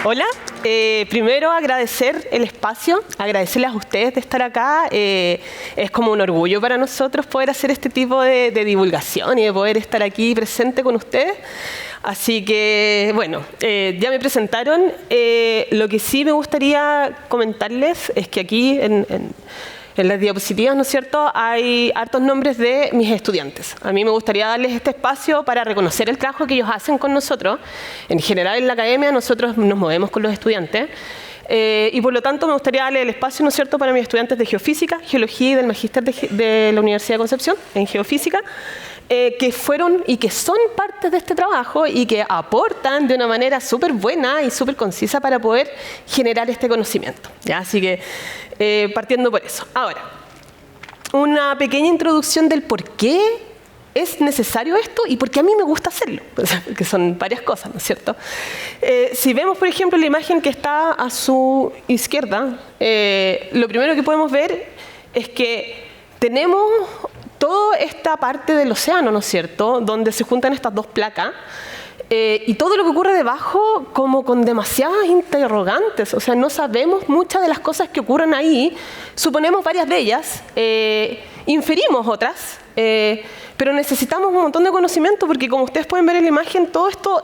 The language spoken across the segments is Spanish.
Hola, primero agradecer el espacio, agradecerles a ustedes de estar acá. Es como un orgullo para nosotros poder hacer este tipo de divulgación y de poder estar aquí presente con ustedes. Así que, bueno, ya me presentaron. Lo que sí me gustaría comentarles es que aquí en las diapositivas, ¿no es cierto?, hay hartos nombres de mis estudiantes. A mí me gustaría darles este espacio para reconocer el trabajo que ellos hacen con nosotros. En general, en la academia, nosotros nos movemos con los estudiantes. Y por lo tanto, me gustaría darle el espacio, ¿no es cierto?, para mis estudiantes de Geofísica, Geología y del Magíster de la Universidad de Concepción, en Geofísica, que fueron y que son parte de este trabajo y que aportan de una manera súper buena y súper concisa para poder generar este conocimiento, ¿ya? Así que, partiendo por eso. Ahora, una pequeña introducción del por qué es necesario esto y por qué a mí me gusta hacerlo, que son varias cosas, ¿no es cierto? Si vemos, por ejemplo, la imagen que está a su izquierda, lo primero que podemos ver es que tenemos toda esta parte del océano, ¿no es cierto?, donde se juntan estas dos placas, y todo lo que ocurre debajo como con demasiadas interrogantes. O sea, no sabemos muchas de las cosas que ocurren ahí, suponemos varias de ellas, inferimos otras, pero necesitamos un montón de conocimiento porque, como ustedes pueden ver en la imagen, todo esto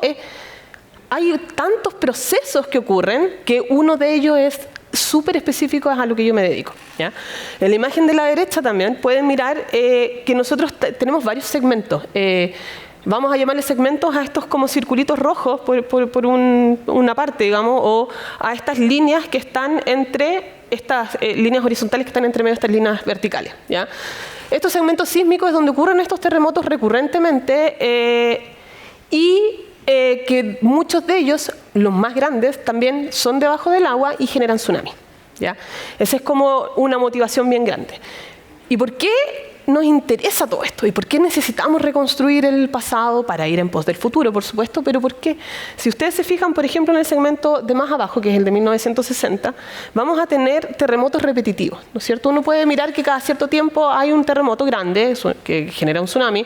hay tantos procesos que ocurren que uno de ellos es súper específico a lo que yo me dedico, ¿ya? En la imagen de la derecha también pueden mirar que nosotros tenemos varios segmentos. Vamos a llamarle segmentos a estos como circulitos rojos por una parte, digamos, o a estas líneas que están entre estas líneas horizontales que están entre medio de estas líneas verticales, ¿ya? Estos segmentos sísmicos es donde ocurren estos terremotos recurrentemente que muchos de ellos, los más grandes, también son debajo del agua y generan tsunami, ¿ya? Esa es como una motivación bien grande. ¿Y por qué nos interesa todo esto? ¿Y por qué necesitamos reconstruir el pasado para ir en pos del futuro, por supuesto? ¿Pero por qué? Si ustedes se fijan, por ejemplo, en el segmento de más abajo, que es el de 1960, vamos a tener terremotos repetitivos, ¿no es cierto? Uno puede mirar que cada cierto tiempo hay un terremoto grande que genera un tsunami,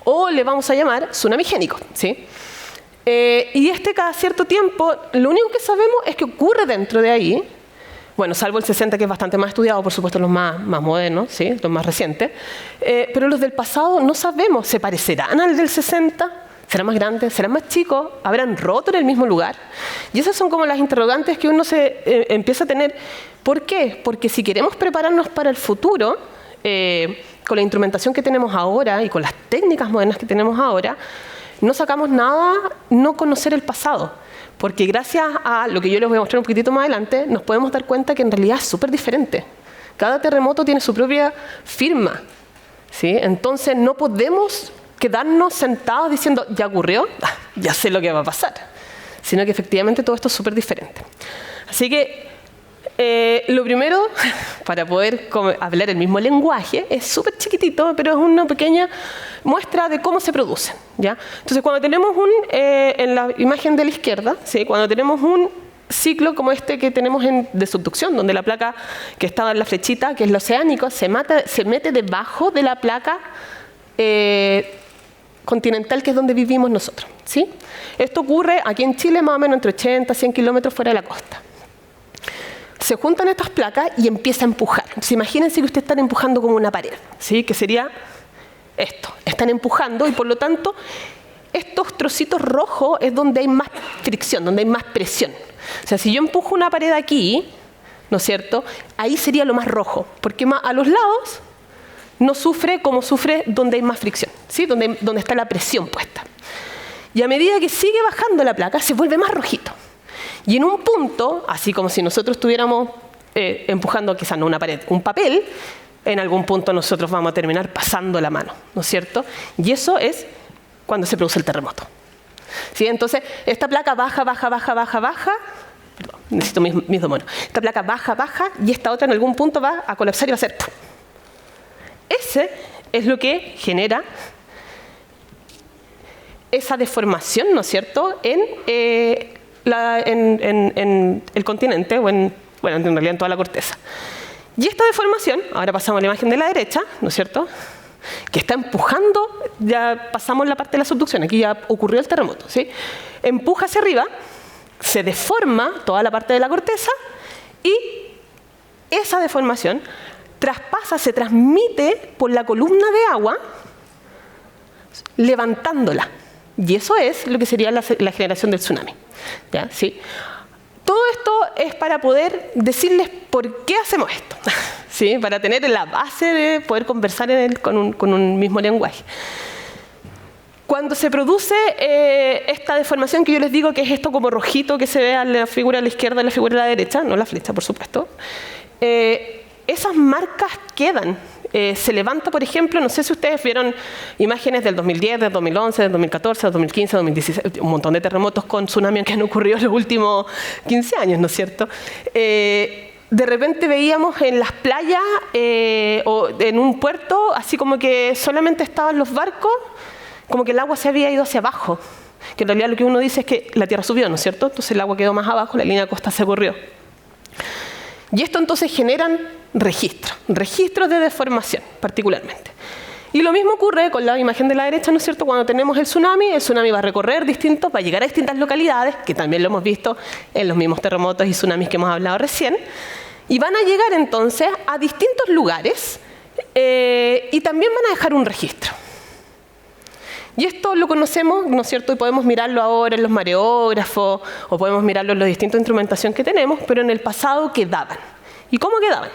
o le vamos a llamar tsunami génico, ¿sí? Y cada cierto tiempo, lo único que sabemos es que ocurre dentro de ahí. Bueno, salvo el 60, que es bastante más estudiado, por supuesto, los más modernos, ¿sí?, los más recientes. Pero los del pasado no sabemos. ¿Se parecerán al del 60? ¿Serán más grandes? ¿Serán más chicos? ¿Habrán roto en el mismo lugar? Y esas son como las interrogantes que uno se empieza a tener. ¿Por qué? Porque si queremos prepararnos para el futuro, con la instrumentación que tenemos ahora y con las técnicas modernas que tenemos ahora, no sacamos nada no conocer el pasado. Porque gracias a lo que yo les voy a mostrar un poquitito más adelante, nos podemos dar cuenta que en realidad es súper diferente. Cada terremoto tiene su propia firma, ¿sí? Entonces no podemos quedarnos sentados diciendo, ¿ya ocurrió? Ya sé lo que va a pasar. Sino que efectivamente todo esto es súper diferente. Así que lo primero, para poder hablar el mismo lenguaje, es súper chiquitito, pero es una pequeña muestra de cómo se producen, ¿ya? Entonces, cuando tenemos en la imagen de la izquierda, ¿sí?, cuando tenemos un ciclo como este que tenemos de subducción, donde la placa que estaba en la flechita, que es lo oceánico, se mete debajo de la placa continental, que es donde vivimos nosotros, ¿sí? Esto ocurre aquí en Chile, más o menos entre 80 y 100 kilómetros fuera de la costa. Se juntan estas placas y empieza a empujar. Entonces, imagínense que ustedes están empujando como una pared, ¿sí?, que sería esto. Están empujando y, por lo tanto, estos trocitos rojos es donde hay más fricción, donde hay más presión. O sea, si yo empujo una pared aquí, ¿no es cierto?, ahí sería lo más rojo, porque a los lados no sufre como sufre donde hay más fricción, ¿sí?, donde está la presión puesta. Y a medida que sigue bajando la placa, se vuelve más rojito. Y en un punto, así como si nosotros estuviéramos empujando, quizás no una pared, un papel, en algún punto nosotros vamos a terminar pasando la mano, ¿no es cierto? Y eso es cuando se produce el terremoto, ¿sí? Entonces, esta placa baja. Perdón, necesito mis dos manos. Esta placa baja, y esta otra en algún punto va a colapsar y va a hacer ¡pum! Ese es lo que genera esa deformación, ¿no es cierto?, en el continente, o en realidad en toda la corteza. Y esta deformación, ahora pasamos a la imagen de la derecha, ¿no es cierto?, que está empujando, ya pasamos la parte de la subducción, aquí ya ocurrió el terremoto, ¿sí? Empuja hacia arriba se deforma toda la parte de la corteza y esa deformación traspasa, se transmite por la columna de agua, levantándola. Y eso es lo que sería la generación del tsunami. ¿Ya? ¿Sí? Todo esto es para poder decirles por qué hacemos esto. ¿Sí? Para tener la base de poder conversar con un mismo lenguaje. Cuando se produce esta deformación que yo les digo que es esto como rojito que se ve en la figura de la izquierda y la figura de la derecha, no la flecha por supuesto, esas marcas quedan. Se levanta, por ejemplo, no sé si ustedes vieron imágenes del 2010, del 2011, del 2014, del 2015, del 2016, un montón de terremotos con tsunami que han ocurrido en los últimos 15 años, ¿no es cierto? De repente veíamos en las playas o en un puerto, así como que solamente estaban los barcos, como que el agua se había ido hacia abajo. Que en realidad lo que uno dice es que la tierra subió, ¿no es cierto? Entonces el agua quedó más abajo, la línea de costa se corrió. Y esto entonces generan registros de deformación particularmente. Y lo mismo ocurre con la imagen de la derecha, ¿no es cierto? Cuando tenemos el tsunami va a recorrer va a llegar a distintas localidades, que también lo hemos visto en los mismos terremotos y tsunamis que hemos hablado recién, y van a llegar entonces a distintos lugares y también van a dejar un registro. Y esto lo conocemos, ¿no es cierto? Y podemos mirarlo ahora en los mareógrafos o podemos mirarlo en los distintos instrumentación que tenemos, pero en el pasado quedaban. ¿Y cómo quedaban?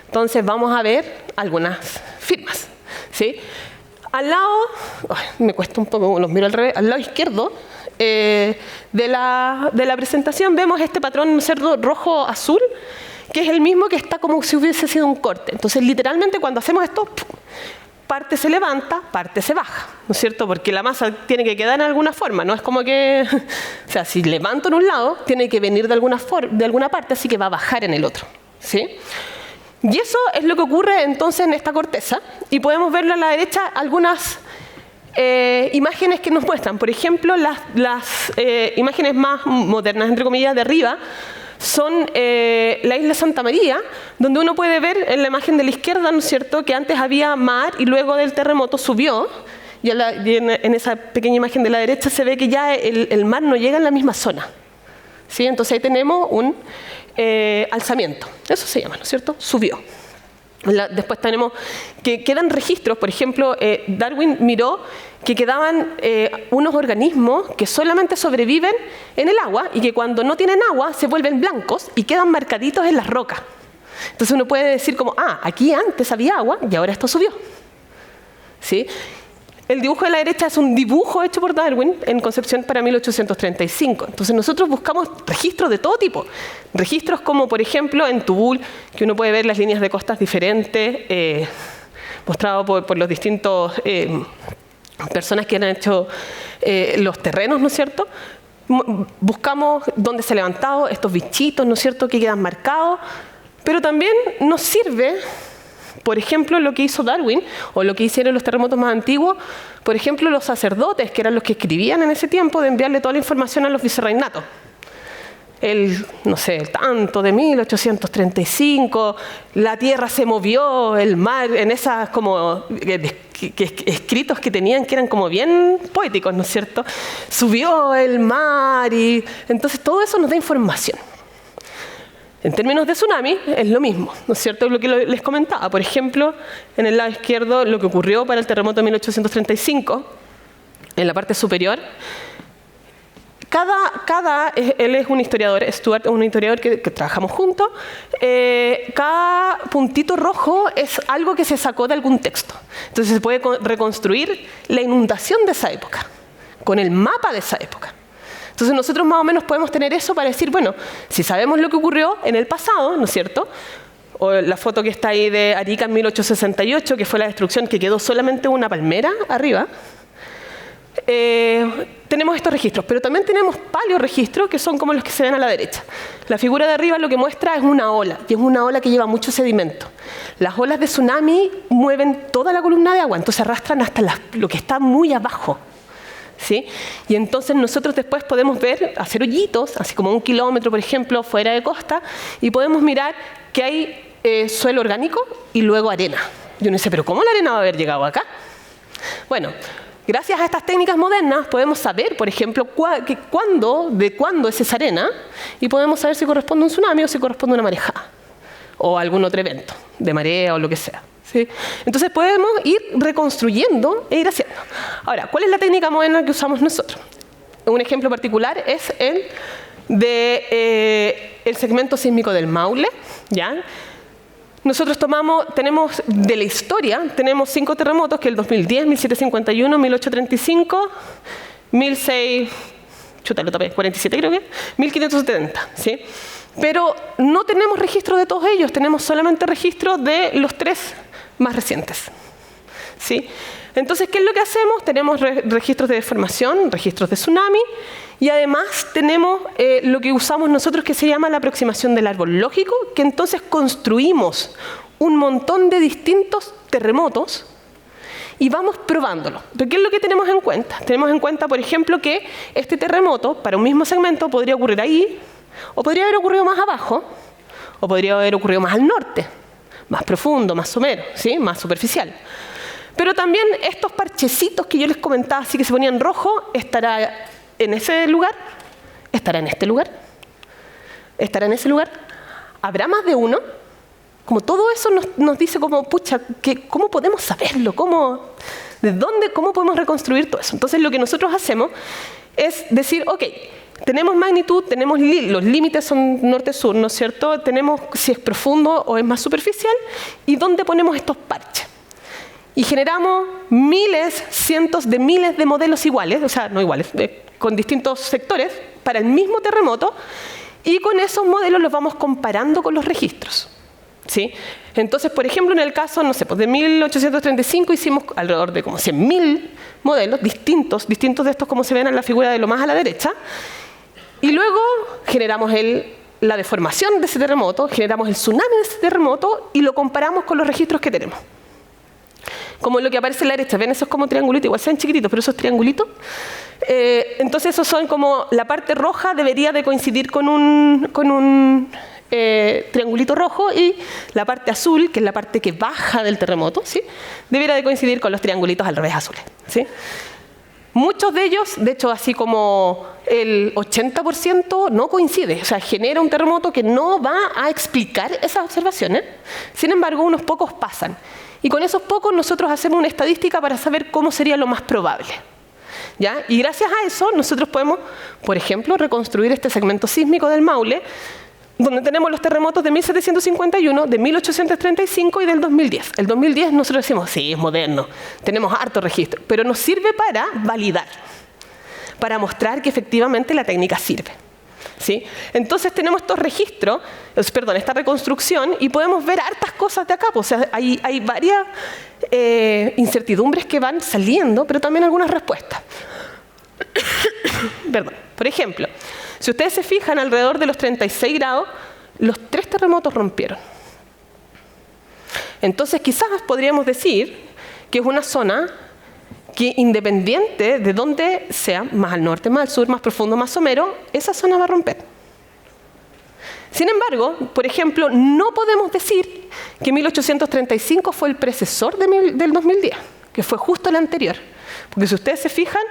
Entonces vamos a ver algunas firmas. ¿Sí? Al lado, me cuesta un poco, los miro al revés, al lado izquierdo de la presentación vemos este patrón cerdo rojo-azul, que es el mismo que está como si hubiese sido un corte. Entonces literalmente cuando hacemos esto, parte se levanta, parte se baja, ¿no es cierto? Porque la masa tiene que quedar en alguna forma, no es como que, o sea, si levanto en un lado, tiene que venir de alguna parte, así que va a bajar en el otro, ¿sí? Y eso es lo que ocurre entonces en esta corteza, y podemos verlo a la derecha algunas imágenes que nos muestran. Por ejemplo, las imágenes más modernas, entre comillas, de arriba, son la isla Santa María, donde uno puede ver en la imagen de la izquierda, ¿no es cierto?, que antes había mar y luego del terremoto subió, y en esa pequeña imagen de la derecha se ve que ya el mar no llega en la misma zona. ¿Sí? Entonces ahí tenemos un alzamiento, eso se llama, ¿no es cierto?, subió. Después tenemos que quedan registros, por ejemplo, Darwin miró que quedaban unos organismos que solamente sobreviven en el agua y que cuando no tienen agua se vuelven blancos y quedan marcaditos en las rocas. Entonces uno puede decir como, aquí antes había agua y ahora esto subió. ¿Sí? El dibujo de la derecha es un dibujo hecho por Darwin en Concepción para 1835. Entonces nosotros buscamos registros de todo tipo. Registros como, por ejemplo, en Tubul, que uno puede ver las líneas de costas diferentes, mostrado por los distintos personas que han hecho los terrenos, ¿no es cierto? Buscamos dónde se han levantado estos bichitos, ¿no es cierto?, que quedan marcados. Pero también nos sirve, por ejemplo, lo que hizo Darwin o lo que hicieron los terremotos más antiguos, por ejemplo, los sacerdotes, que eran los que escribían en ese tiempo, de enviarle toda la información a los vicerreinatos. No sé, el tanto de 1835, la tierra se movió, el mar, en esas como escritos que tenían que eran como bien poéticos, ¿no es cierto? Subió el mar y entonces todo eso nos da información. En términos de tsunami es lo mismo, ¿no es cierto? Lo que les comentaba, por ejemplo, en el lado izquierdo lo que ocurrió para el terremoto de 1835, en la parte superior. Él es un historiador, Stuart es un historiador que trabajamos juntos. Cada puntito rojo es algo que se sacó de algún texto. Entonces se puede reconstruir la inundación de esa época, con el mapa de esa época. Entonces nosotros más o menos podemos tener eso para decir, bueno, si sabemos lo que ocurrió en el pasado, ¿no es cierto?, o la foto que está ahí de Arica en 1868, que fue la destrucción que quedó solamente una palmera arriba, tenemos estos registros, pero también tenemos paleoregistros que son como los que se ven a la derecha. La figura de arriba lo que muestra es una ola, y es una ola que lleva mucho sedimento. Las olas de tsunami mueven toda la columna de agua, entonces arrastran hasta lo que está muy abajo. ¿Sí? Y entonces nosotros después podemos hacer hoyitos, así como 1 kilómetro, por ejemplo, fuera de costa, y podemos mirar que hay suelo orgánico y luego arena. Y uno dice, ¿pero cómo la arena va a haber llegado acá? Bueno, gracias a estas técnicas modernas podemos saber, por ejemplo, de cuándo es esa arena y podemos saber si corresponde a un tsunami o si corresponde a una marejada o a algún otro evento de marea o lo que sea. ¿Sí? Entonces podemos ir reconstruyendo e ir haciendo. Ahora, ¿cuál es la técnica moderna que usamos nosotros? Un ejemplo particular es el segmento sísmico del Maule, ¿ya? Nosotros tenemos de la historia, tenemos 5 terremotos, que el 2010, 1751, 1835, 47 creo que, 1570, ¿sí? Pero no tenemos registro de todos ellos, tenemos solamente registro de los 3 más recientes, ¿sí? Entonces, ¿qué es lo que hacemos? Tenemos registros de deformación, registros de tsunami, y además tenemos lo que usamos nosotros que se llama la aproximación del árbol lógico, que entonces construimos un montón de distintos terremotos y vamos probándolo. ¿Pero qué es lo que tenemos en cuenta? Tenemos en cuenta, por ejemplo, que este terremoto, para un mismo segmento, podría ocurrir ahí, o podría haber ocurrido más abajo, o podría haber ocurrido más al norte, más profundo, más somero, ¿sí? Más superficial. Pero también estos parchecitos que yo les comentaba, así que se ponían rojo, estará en ese lugar, estará en este lugar, estará en ese lugar. ¿Habrá más de uno? Como todo eso nos dice como, pucha, ¿cómo podemos saberlo? ¿De dónde? ¿Cómo podemos reconstruir todo eso? Entonces lo que nosotros hacemos es decir, ok, tenemos magnitud, tenemos los límites son norte-sur, ¿no es cierto? Tenemos si es profundo o es más superficial, y dónde ponemos estos parches. Y generamos miles, cientos de miles de modelos iguales, o sea, no iguales, con distintos sectores para el mismo terremoto, y con esos modelos los vamos comparando con los registros, ¿sí? Entonces, por ejemplo, en el caso, no sé, pues de 1835 hicimos alrededor de como 100.000 modelos distintos de estos como se ven en la figura de lo más a la derecha, y luego generamos la deformación de ese terremoto, generamos el tsunami de ese terremoto y lo comparamos con los registros que tenemos. Como lo que aparece a la derecha, ¿ven? Esos como triangulitos, igual sean chiquititos, pero esos triangulitos. Entonces esos son como, la parte roja debería de coincidir con un triangulito rojo, y la parte azul, que es la parte que baja del terremoto, ¿sí? Debería de coincidir con los triangulitos al revés azules, ¿sí? Muchos de ellos, de hecho, así como el 80% no coincide, o sea, genera un terremoto que no va a explicar esas observaciones. Sin embargo, unos pocos pasan. Y con esos pocos nosotros hacemos una estadística para saber cómo sería lo más probable, ¿ya? Y gracias a eso nosotros podemos, por ejemplo, reconstruir este segmento sísmico del Maule, donde tenemos los terremotos de 1751, de 1835 y del 2010. El 2010 nosotros decimos, sí, es moderno, tenemos harto registro, pero nos sirve para validar, para mostrar que efectivamente la técnica sirve, ¿sí? Entonces tenemos estos registros, esta reconstrucción, y podemos ver hartas cosas de acá. O sea, hay varias incertidumbres que van saliendo, pero también algunas respuestas. Perdón. Por ejemplo, si ustedes se fijan, alrededor de los 36 grados, los 3 terremotos rompieron. Entonces quizás podríamos decir que es una zona que, independiente de dónde sea, más al norte, más al sur, más profundo, más somero, esa zona va a romper. Sin embargo, por ejemplo, no podemos decir que 1835 fue el precesor del 2010, que fue justo el anterior. Porque si ustedes se fijan,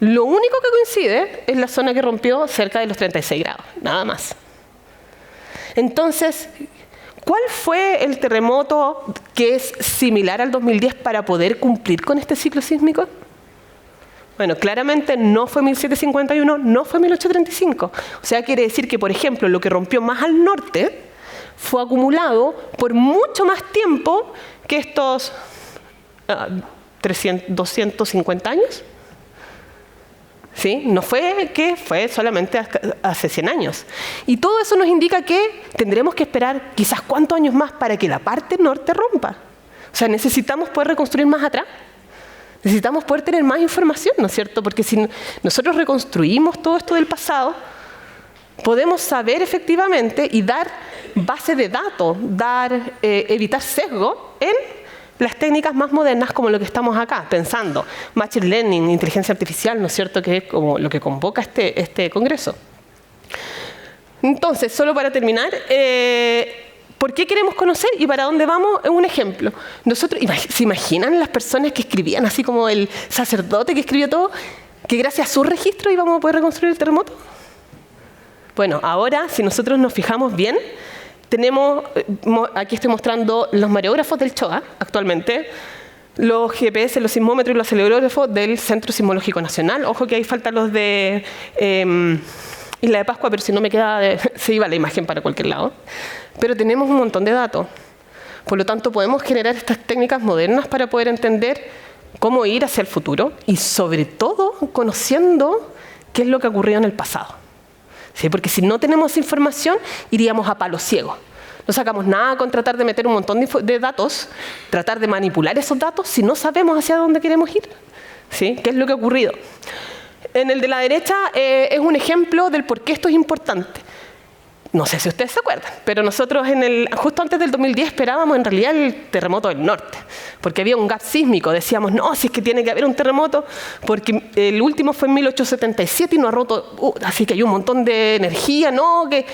lo único que coincide es la zona que rompió cerca de los 36 grados, nada más. Entonces, ¿cuál fue el terremoto que es similar al 2010 para poder cumplir con este ciclo sísmico? Bueno, claramente no fue 1751, no fue 1835. O sea, quiere decir que, por ejemplo, lo que rompió más al norte fue acumulado por mucho más tiempo que estos 250 años. ¿Sí? No fue que fue solamente hace 100 años. Y todo eso nos indica que tendremos que esperar quizás cuántos años más para que la parte norte rompa. O sea, necesitamos poder reconstruir más atrás. Necesitamos poder tener más información, ¿no es cierto? Porque si nosotros reconstruimos todo esto del pasado, podemos saber efectivamente y dar base de datos, evitar sesgo en las técnicas más modernas como lo que estamos acá pensando. Machine Learning, inteligencia artificial, ¿no es cierto? Que es como lo que convoca este congreso. Entonces, solo para terminar, ¿Por qué queremos conocer y para dónde vamos? Es un ejemplo. Nosotros, ¿se imaginan las personas que escribían, así como el sacerdote que escribió todo, que gracias a su registro íbamos a poder reconstruir el terremoto? Bueno, ahora, si nosotros nos fijamos bien, tenemos, aquí estoy mostrando los mareógrafos del CHOA actualmente, los GPS, los sismómetros y los acelerógrafos del Centro Sismológico Nacional. Ojo que ahí faltan los de Isla de Pascua, pero si no me queda, se iba la imagen para cualquier lado. Pero tenemos un montón de datos. Por lo tanto, podemos generar estas técnicas modernas para poder entender cómo ir hacia el futuro y, sobre todo, conociendo qué es lo que ha ocurrido en el pasado. ¿Sí? Porque si no tenemos información, iríamos a palo ciego. No sacamos nada con tratar de meter un montón de datos, tratar de manipular esos datos si no sabemos hacia dónde queremos ir. ¿Sí? ¿Qué es lo que ha ocurrido? En el de la derecha es un ejemplo del por qué esto es importante. No sé si ustedes se acuerdan, pero nosotros justo antes del 2010 esperábamos en realidad el terremoto del norte, porque había un gap sísmico. Decíamos, no, si es que tiene que haber un terremoto, porque el último fue en 1877 y nos ha roto, así que hay un montón de energía, no, que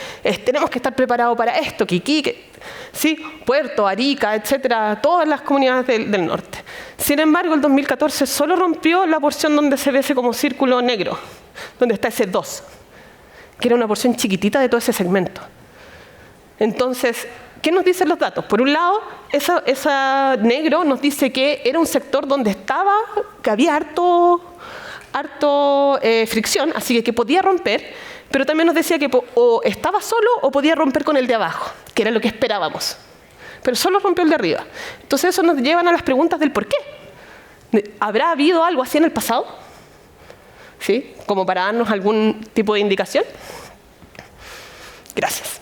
tenemos que estar preparados para esto, Quique, ¿sí? Puerto, Arica, etcétera, todas las comunidades del norte. Sin embargo, el 2014 solo rompió la porción donde se ve ese como círculo negro, donde está ese 2. Que era una porción chiquitita de todo ese segmento. Entonces, ¿qué nos dicen los datos? Por un lado, esa negro nos dice que era un sector donde que había harto fricción, así que podía romper, pero también nos decía que o estaba solo o podía romper con el de abajo, que era lo que esperábamos. Pero solo rompió el de arriba. Entonces, eso nos lleva a las preguntas del por qué. ¿Habrá habido algo así en el pasado? ¿Sí? Como para darnos algún tipo de indicación. Gracias.